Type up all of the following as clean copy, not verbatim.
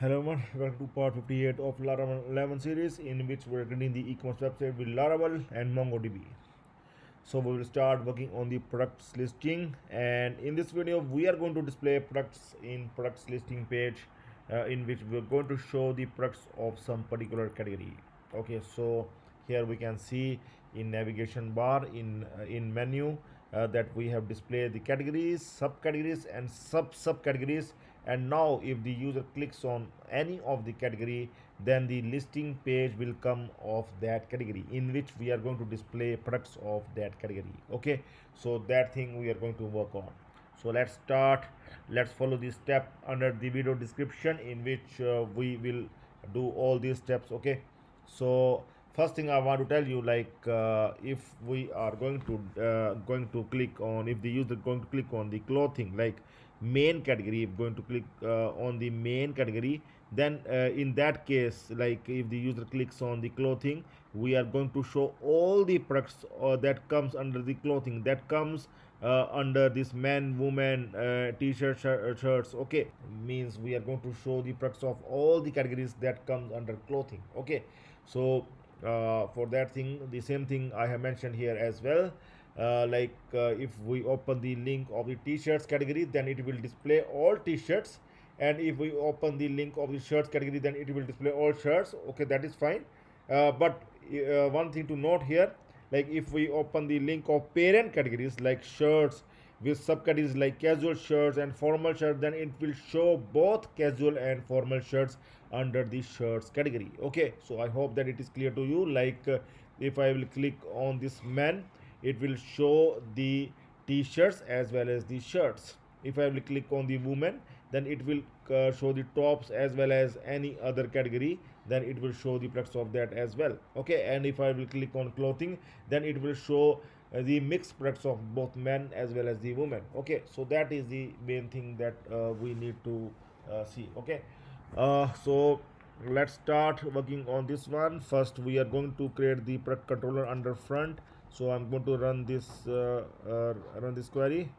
Hello everyone, welcome to part 58 of Laravel 11 series in which we're creating the e-commerce website with Laravel and MongoDB. So we will start working on the products listing, and in this video we are going to display products in products listing page in which we're going to show the products of some particular category. Okay, so here we can see in navigation bar in menu that we have displayed the categories, subcategories and subcategories. And now if the user clicks on any of the category, then the listing page will come of that category in which we are going to display products of that category. Okay, so that thing we are going to work on. So let's start. Let's follow this step under the video description in which we will do all these steps. Okay, so first thing I want to tell you, like if we are going to click on, if the user going to click on the clothing, like main category, if going to click on the main category, then in that case, like if the user clicks on the clothing, we are going to show all the products that comes under the clothing, that comes under this man, woman, t-shirt, shirts. Okay, means we are going to show the products of all the categories that comes under clothing. Okay, so for that thing, the same thing I have mentioned here as well. If we open the link of the t-shirts category, then it will display all t-shirts, and if we open the link of the shirts category, then it will display all shirts. Okay, that is fine. But one thing to note here, like if we open the link of parent categories like shirts with subcategories like casual shirts and formal shirts, then it will show both casual and formal shirts under the shirts category. Okay, so I hope that it is clear to you. If I will click on this man, it will show the t-shirts as well as the shirts. If I will click on the woman, then it will show the tops as well as any other category, then it will show the products of that as well. Okay, and if I will click on clothing, then it will show the mixed products of both men as well as the women. Okay, so that is the main thing that we need to see. Okay, so let's start working on this one. First we are going to create the product controller under front. So I'm going to run this query.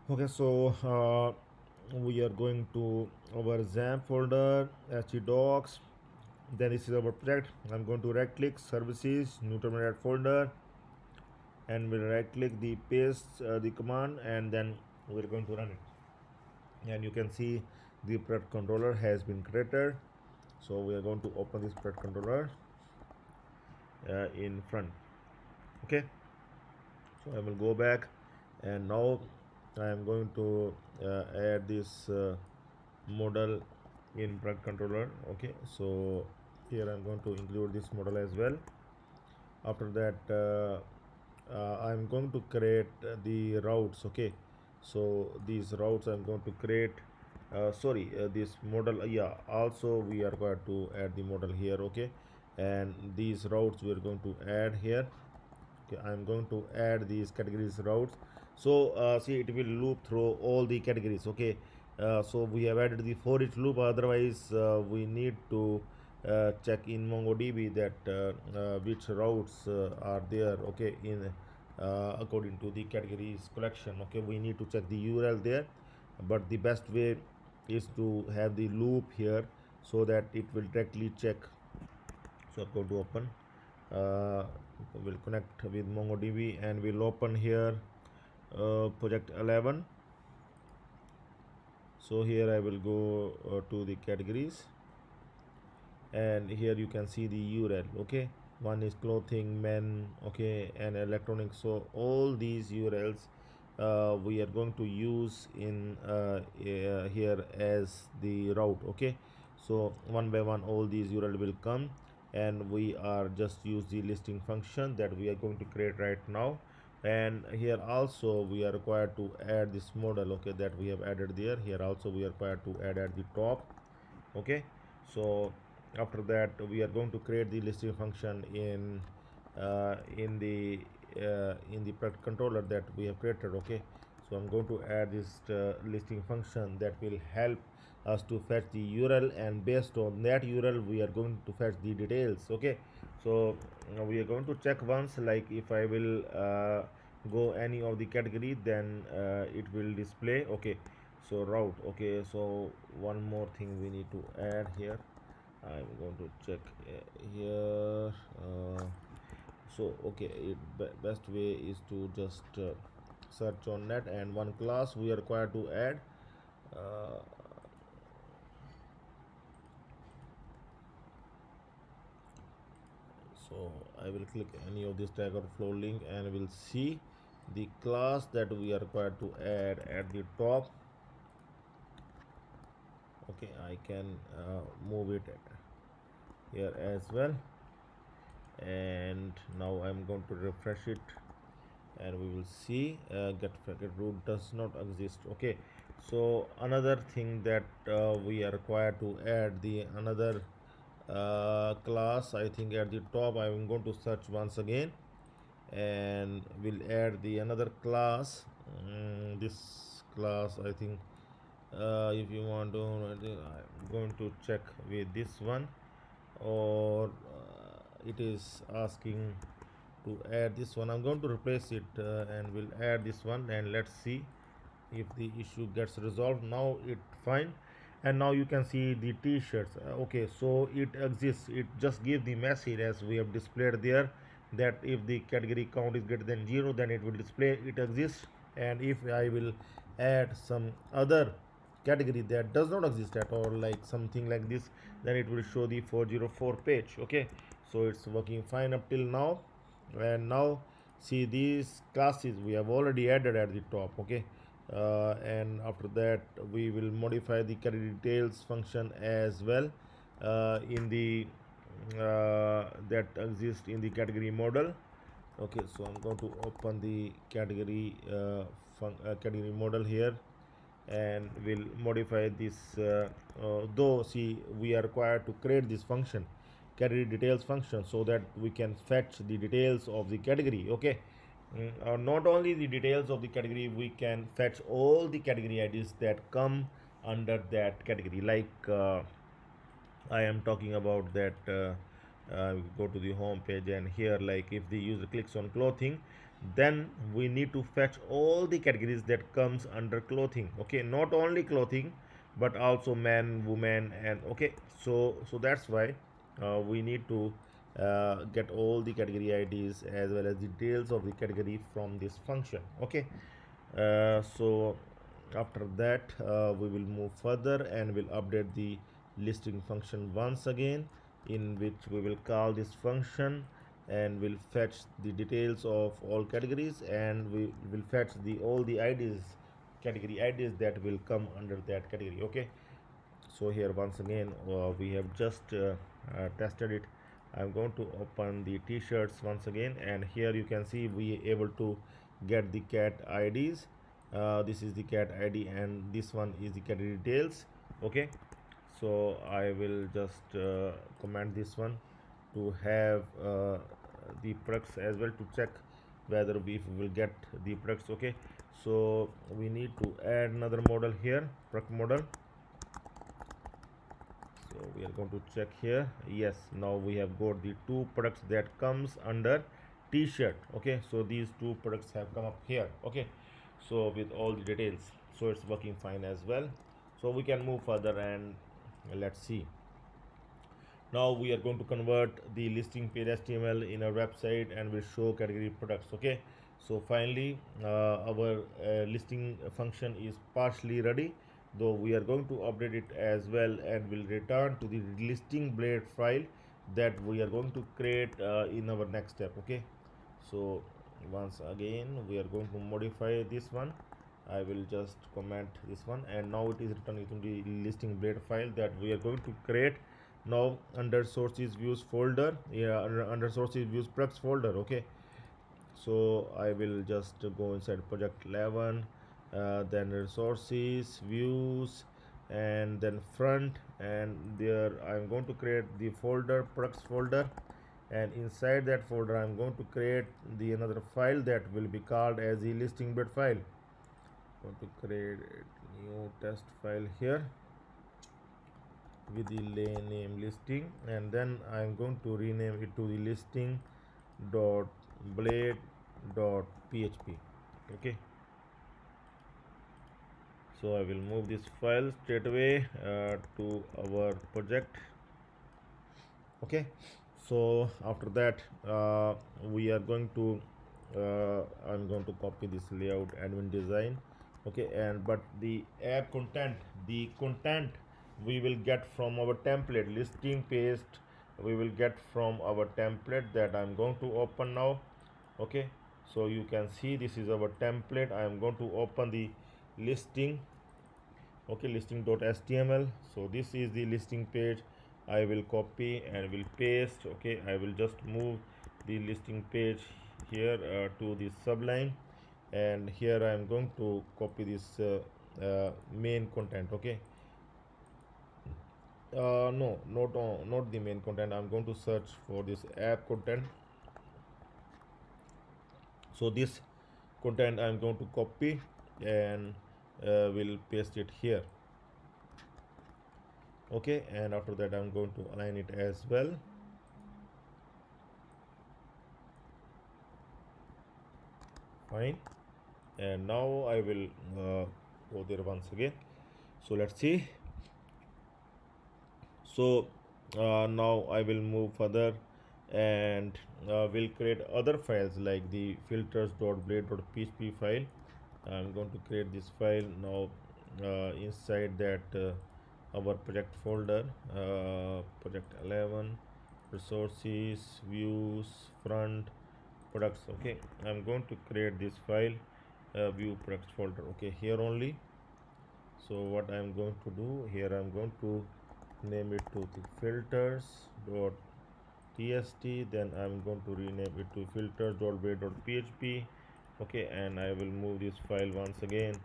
Okay, so we are going to our XAMPP folder, htdocs. Then this is our project. I'm going to right click services, new terminal folder, and we'll right click the paste the command, and then we're going to run it. And you can see the product controller has been created. So we are going to open this product controller in front. Okay, so I will go back, and now I am going to add this model in product controller. Okay, so here I'm going to include this model as well. After that I'm going to create the routes. Okay, so these routes I'm going to create this model. Yeah, also we are going to add the model here. Okay, and these routes we are going to add here. Okay, I'm going to add these categories routes. So see, it will loop through all the categories. Okay, so we have added the for each loop. Otherwise we need to check in MongoDB that which routes are there. Okay, in according to the categories collection. Okay, we need to check the URL there, but the best way is to have the loop here so that it will directly check. So I'm going to open, we'll connect with MongoDB, and we'll open here project 11. So here I will go to the categories, and here you can see the URL. Okay, one is clothing, men, okay, and electronics. So all these URLs we are going to use in here as the route. Okay, so one by one all these URL will come, and we are just use the listing function that we are going to create right now. And here also we are required to add this model. Okay, that we have added there. Here also we are required to add at the top. Okay, so after that we are going to create the listing function in the product controller that we have created. Okay, so I'm going to add this listing function that will help us to fetch the URL, and based on that URL we are going to fetch the details. Okay, so we are going to check once, like if I will go any of the category, then it will display. Okay, So route, okay, so one more thing we need to add here. I'm going to check here. So okay, best way is to just search on net, and one class we are required to add. uh, so I will click any of this tag or flow link and we'll see the class that we are required to add at the top. Okay, I can move it here as well, and now I'm going to refresh it and we will see get root does not exist. Okay, so another thing that we are required to add the another class. I think at the top I'm going to search once again and we'll add the another class. This class, I think, if you want to, I'm going to check with this one, or it is asking to add this one. I'm going to replace it and we'll add this one, and let's see if the issue gets resolved. Now it fine, and now you can see the t-shirts. Okay, so it exists. It just gives the message as we have displayed there, that if the category count is greater than 0, then it will display it exists. And if I will add some other category that does not exist at all, like something like this, then it will show the 404 page. Okay, so it's working fine up till now. And now see these classes we have already added at the top. Okay, and after that we will modify the category details function as well in the that exist in the category model. Okay, so I'm going to open the category category model here, and we'll modify this. Though see we are required to create this function, category details function, so that we can fetch the details of the category. Okay, not only the details of the category, we can fetch all the category IDs that come under that category. Like I am talking about that. Go to the home page, and here, like if the user clicks on clothing, then we need to fetch all the categories that comes under clothing. Okay, not only clothing, but also man, woman, and okay. So that's why we need to get all the category IDs as well as the details of the category from this function. Okay, so after that we will move further and will update the listing function once again, in which we will call this function and will fetch the details of all categories, and we will fetch the all the IDs, category IDs that will come under that category. Okay, so here once again we have just tested it. I'm going to open the t-shirts once again, and here you can see we able to get the cat IDs. This is the cat ID and this one is the category details. Okay, so I will just comment this one to have the products as well, to check whether we will get the products. Okay, so we need to add another model here, product model. So we are going to check here. Yes, now we have got the two products that comes under t-shirt. Okay, so these two products have come up here. Okay, so with all the details, so it's working fine as well. So we can move further and let's see. Now we are going to convert the listing page HTML in our website and will show category products. Okay, so finally our listing function is partially ready, though we are going to update it as well, and will return to the listing blade file that we are going to create in our next step. Okay, so once again we are going to modify this one. I will just comment this one, and now it is returning to the listing blade file that we are going to create now under sources views folder. Yeah, under sources views products folder. Okay, so I will just go inside project 11, then resources views, and then front, and there I'm going to create the folder products folder, and inside that folder I'm going to create the another file that will be called as the listing bed file. I'm going to create a new test file here with the name listing, and then I'm going to rename it to the listing dot blade dot php. Okay, So I will move this file straight away to our project. Okay, so after that we are going to I'm going to copy this layout admin design. Okay, and but the app content, the content we will get from our template listing paste, we will get from our template that I'm going to open now. Okay, so you can see this is our template. I am going to open the listing. Okay, listing.html. So this is the listing page. I will copy and will paste. Okay, I will just move the listing page here to the subline, and here I am going to copy this main content. Okay, no, not the main content. I'm going to search for this app content. So this content I'm going to copy and will paste it here. Okay, and after that I'm going to align it as well. Fine, and now I will go there once again. So let's see. So now I will move further and will create other files like the filters.blade.php file. I'm going to create this file now inside that our project folder, project 11, resources, views, front, products. Okay, I'm going to create this file, view products folder. Okay, here only. So what I'm going to do here, I'm going to name it to the filters.txt, then I'm going to rename it to filters.blade.php. Okay, and I will move this file once again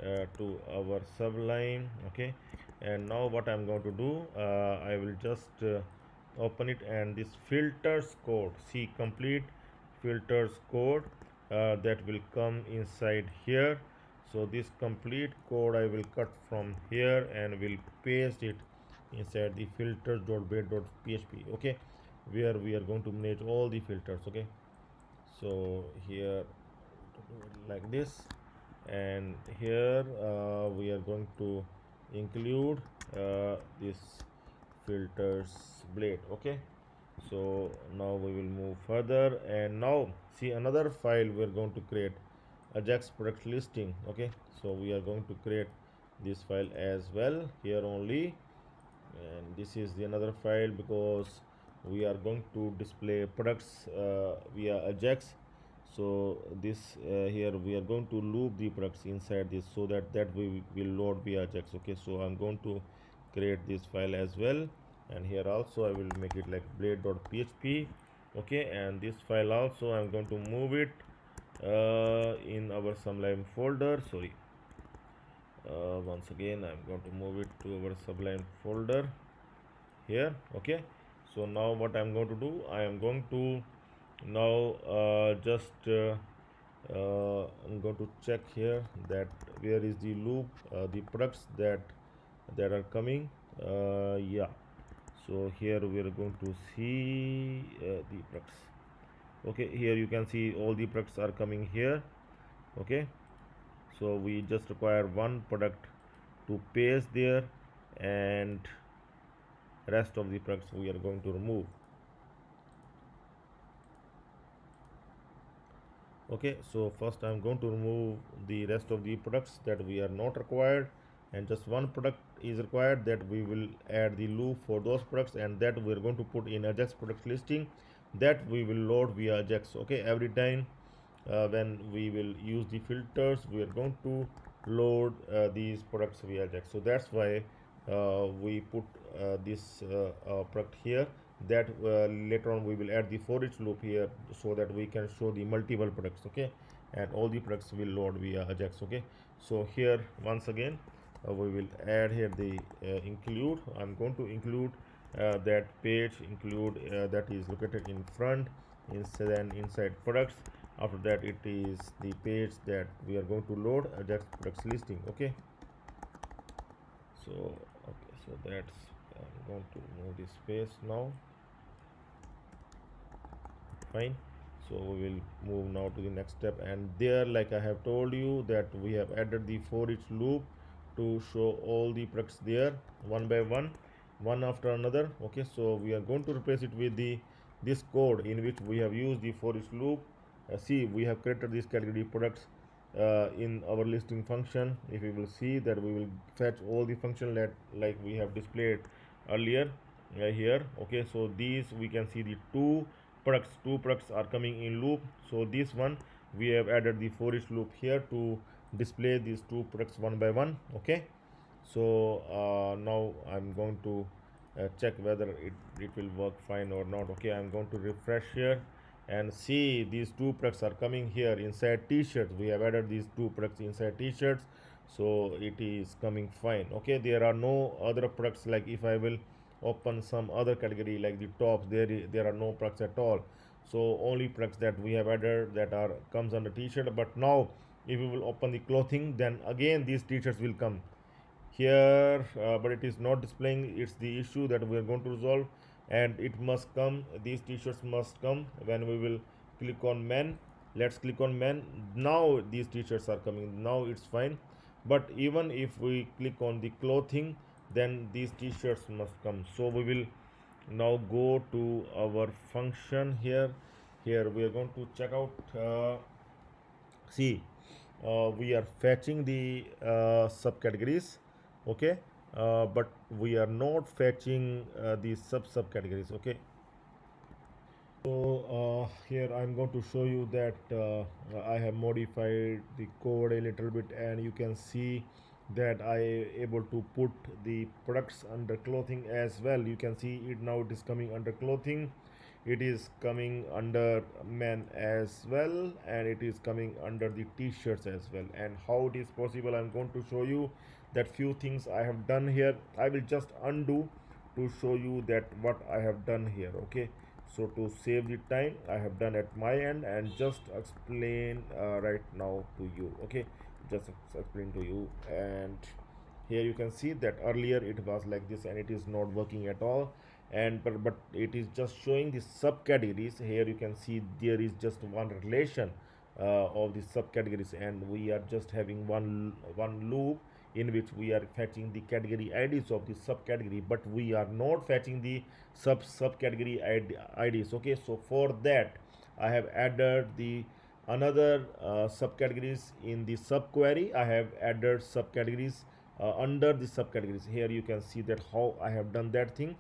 to our subline. Okay, and now what I'm going to do, I will just open it, and this filters code, see complete filters code that will come inside here. So this complete code I will cut from here and will paste it inside the filters.blade.php. Okay, where we are going to manage all the filters. Okay, so here like this, and here we are going to include this filters blade. Okay, so now we will move further, and now see another file we are going to create, ajax product listing. Okay, so we are going to create this file as well here only, and this is the another file because we are going to display products via ajax. So this here we are going to loop the products inside this, so that we will load via ajax. Okay, so I'm going to create this file as well, and here also I will make it like blade.php. Okay, and this file also I'm going to move it in our sublime folder. Sorry, once again I'm going to move it to our sublime folder here. Okay, so now what I'm going to do, I am going to now just I'm going to check here that where is the loop, the products that are coming. Yeah, so here we are going to see the products. Okay, here you can see all the products are coming here. Okay, so we just require one product to paste there, and rest of the products we are going to remove. Okay, so first I'm going to remove the rest of the products that we are not required, and just one product is required that we will add the loop for those products, and that we are going to put in ajax product listing, that we will load via ajax. Okay, every time when we will use the filters, we are going to load these products via ajax. So that's why we put this product here, that later on we will add the for each loop here, so that we can show the multiple products. Okay, and all the products will load via ajax. Okay, so here once again we will add here the include. I'm going to include that page include that is located in front, inside products. After that it is the page that we are going to load ajax products listing. Okay, so okay, so that's I'm going to move this space now. Fine, so we will move now to the next step, and there, like I have told you, that we have added the for each loop to show all the products there one by one after another. Okay, so we are going to replace it with the this code in which we have used the for each loop. See, we have created this category products in our listing function. If you will see that, we will fetch all the function that like we have displayed earlier here. Okay, so these we can see the two products are coming in loop. So this one we have added the for each loop here to display these two products one by one. Okay, so now I'm going to check whether it will work fine or not. Okay, I'm going to refresh here and see these two products are coming here inside t-shirts. We have added these two products inside t-shirts, so it is coming fine. Okay, there are no other products. Like if I will open some other category like the tops, there are no products at all. So only products that we have added that are comes under t-shirt. But now if we will open the clothing, then again these t-shirts will come here, but it is not displaying. It's the issue that we are going to resolve, and it must come, these t-shirts must come when we will click on men. Let's click on men. Now these t-shirts are coming, now it's fine. But even if we click on the clothing, then these t-shirts must come. So we will now go to our function here. Here we are going to check out, see, we are fetching the subcategories. Okay, but we are not fetching the subcategories. Okay, so here I'm going to show you that I have modified the code a little bit, and you can see that I able to put the products under clothing as well. You can see it now, it is coming under clothing, it is coming under men as well, and it is coming under the t-shirts as well. And how it is possible, I'm going to show you that few things I have done here. I will just undo to show you that what I have done here. Okay, so to save the time, I have done at my end and just explain right now to you. Okay, just explain to you. And here you can see that earlier it was like this and it is not working at all. And but it is just showing the subcategories. Here you can see there is just one relation of the subcategories, and we are just having one loop in which we are fetching the category IDs of the subcategory, but we are not fetching the subcategory IDs. Okay, so for that I have added the another subcategories in the subquery. I have added subcategories under the subcategories. Here you can see that how I have done that thing.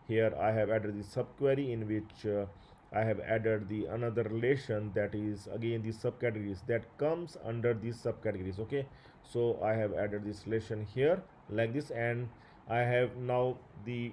Here I have added the subquery in which I have added the another relation, that is again the subcategories that comes under these subcategories. Okay, so I have added this relation here like this, and I have now the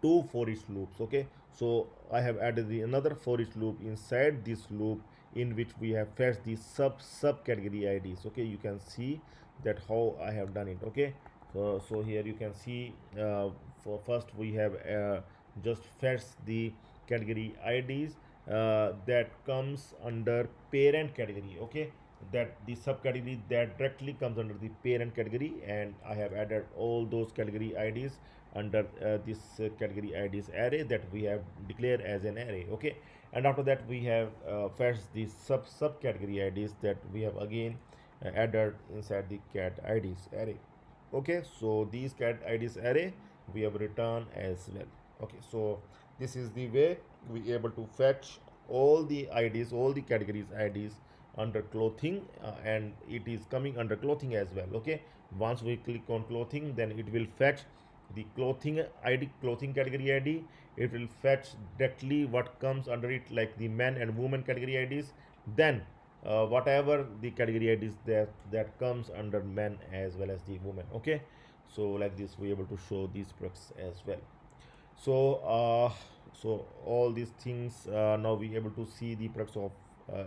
two for each loops. Okay, so I have added the another for each loop inside this loop in which we have fetched the subcategory IDs. Okay, you can see that how I have done it. Okay, so here you can see for first we have just fetched the category IDs that comes under parent category. Okay, that the subcategory that directly comes under the parent category, and I have added all those category IDs under this category IDs array that we have declared as an array. Okay, and after that we have fetched the subcategory IDs that we have again added inside the cat IDs array. Okay, so these cat IDs array we have returned as well. Okay, so this is the way we able to fetch all the IDs, all the categories IDs under clothing, and it is coming under clothing as well. Okay, once we click on clothing, then it will fetch the clothing ID, clothing category ID. It will fetch directly what comes under it, like the men and women category IDs. Then whatever the category IDs that comes under men as well as the women. Okay, so like this we able to show these products as well. So so all these things, now we able to see the products of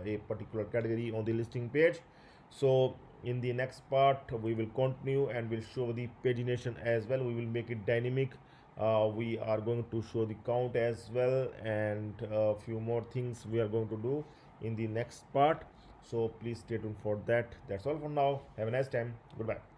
a particular category on the listing page. So in the next part we will continue and will show the pagination as well. We will make it dynamic. We are going to show the count as well, and a few more things we are going to do in the next part. So please stay tuned for that. That's all for now. Have a nice time. Goodbye.